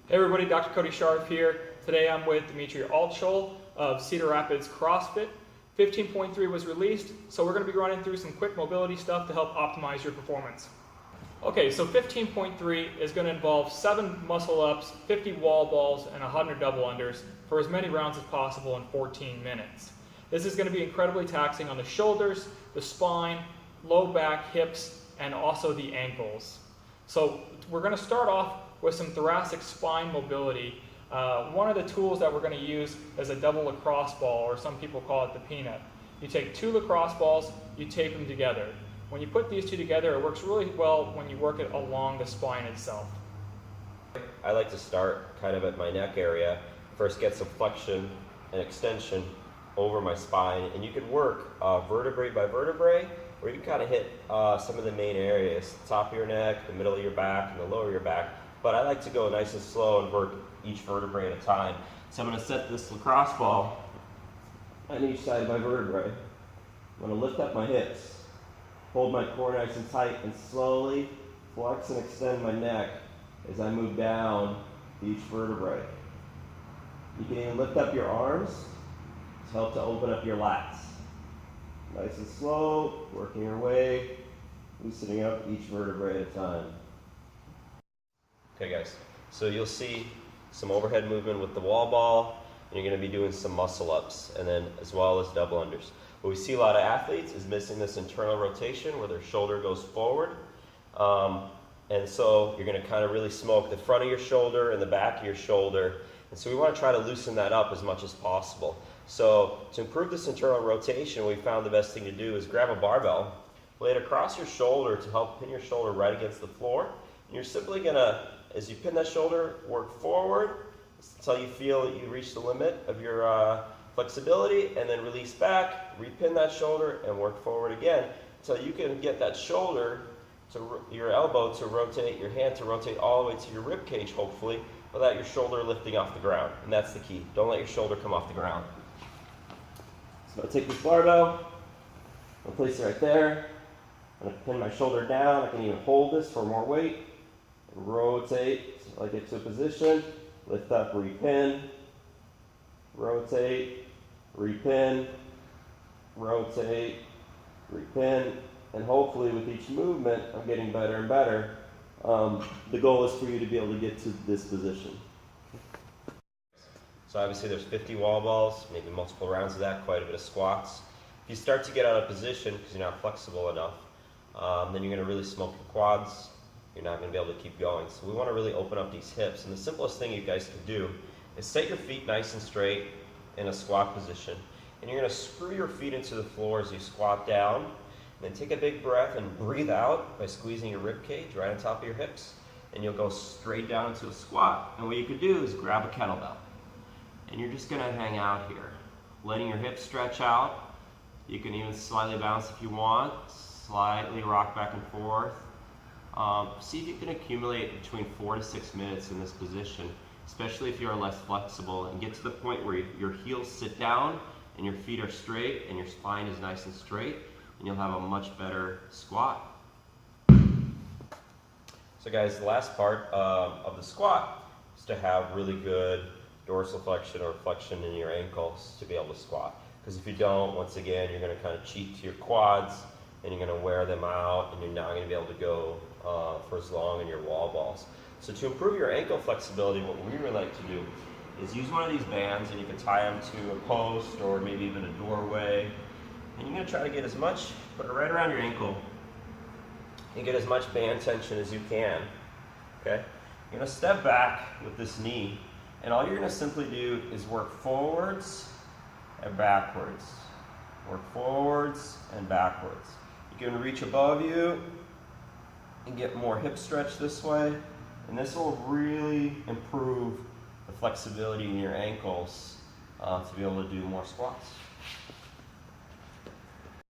Hey everybody, Dr. Cody Sharf here. Today I'm with Dimitri Altschul of Cedar Rapids CrossFit. 15.3 was released, so we're going to be running through some quick mobility stuff to help optimize your performance. Okay, so 15.3 is going to involve 7 muscle ups, 50 wall balls, and 100 double unders for as many rounds as possible in 14 minutes. This is going to be incredibly taxing on the shoulders, the spine, low back, hips, and also the ankles. So we're going to start off with some thoracic spine mobility. One of the tools that we're going to use is a double lacrosse ball, or some people call it the peanut. You take 2 lacrosse balls, you tape them together. When you put these 2 together, it works really well when you work it along the spine itself. I like to start kind of at my neck area. First get some flexion and extension over my spine, and you can work vertebrae by vertebrae, or you can kind of hit some of the main areas, the top of your neck, the middle of your back, and the lower of your back. But I like to go nice and slow and work each vertebrae at a time. So I'm going to set this lacrosse ball on each side of my vertebrae. I'm going to lift up my hips, hold my core nice and tight, and slowly flex and extend my neck as I move down each vertebrae. You can even lift up your arms to help to open up your lats. Nice and slow, working your way, loosening up each vertebrae at a time. Okay guys, so you'll see some overhead movement with the wall ball, and you're going to be doing some muscle ups, and then as well as double unders. What we see a lot of athletes is missing this internal rotation where their shoulder goes forward. And so you're going to kind of really smoke the front of your shoulder and the back of your shoulder. And so we want to try to loosen that up as much as possible. So to improve this internal rotation, we found the best thing to do is grab a barbell, lay it across your shoulder to help pin your shoulder right against the floor. And you're simply going to, as you pin that shoulder, work forward until you feel that you reach the limit of your flexibility, and then release back, repin that shoulder, and work forward again until you can get that shoulder to your elbow to rotate, your hand to rotate all the way to your rib cage, hopefully, without your shoulder lifting off the ground. And that's the key. Don't let your shoulder come off the ground. So I'll take this barbell, I'll place it right there. I'm going to pin my shoulder down. I can even hold this for more weight. Rotate till I get to a position. Lift up, repin. Rotate, repin. Rotate, repin. And hopefully with each movement, I'm getting better and better. The goal is for you to be able to get to this position. So obviously there's 50 wall balls, maybe multiple rounds of that, quite a bit of squats. If you start to get out of position because you're not flexible enough, then you're going to really smoke the quads. You're not going to be able to keep going. So we want to really open up these hips. And the simplest thing you guys can do is set your feet nice and straight in a squat position. And you're going to screw your feet into the floor as you squat down. And then take a big breath and breathe out by squeezing your rib cage right on top of your hips. And you'll go straight down into a squat. And what you could do is grab a kettlebell. And you're just going to hang out here, letting your hips stretch out. You can even slightly bounce if you want, slightly rock back and forth. See if you can accumulate between 4 to 6 minutes in this position, especially if you are less flexible, and get to the point where your heels sit down and your feet are straight and your spine is nice and straight, and you'll have a much better squat. So guys, the last part of the squat is to have really good dorsal flexion or flexion in your ankles to be able to squat. Because if you don't, once again, you're going to kind of cheat to your quads, and you're going to wear them out, and you're not going to be able to go for as long in your wall balls. So to improve your ankle flexibility, what we really like to do is use one of these bands, and you can tie them to a post or maybe even a doorway. And you're going to try to get as much, put it right around your ankle, and get as much band tension as you can. Okay? You're going to step back with this knee, and all you're going to simply do is work forwards and backwards. Work forwards and backwards. You can reach above you and get more hip stretch this way, and this will really improve the flexibility in your ankles to be able to do more squats.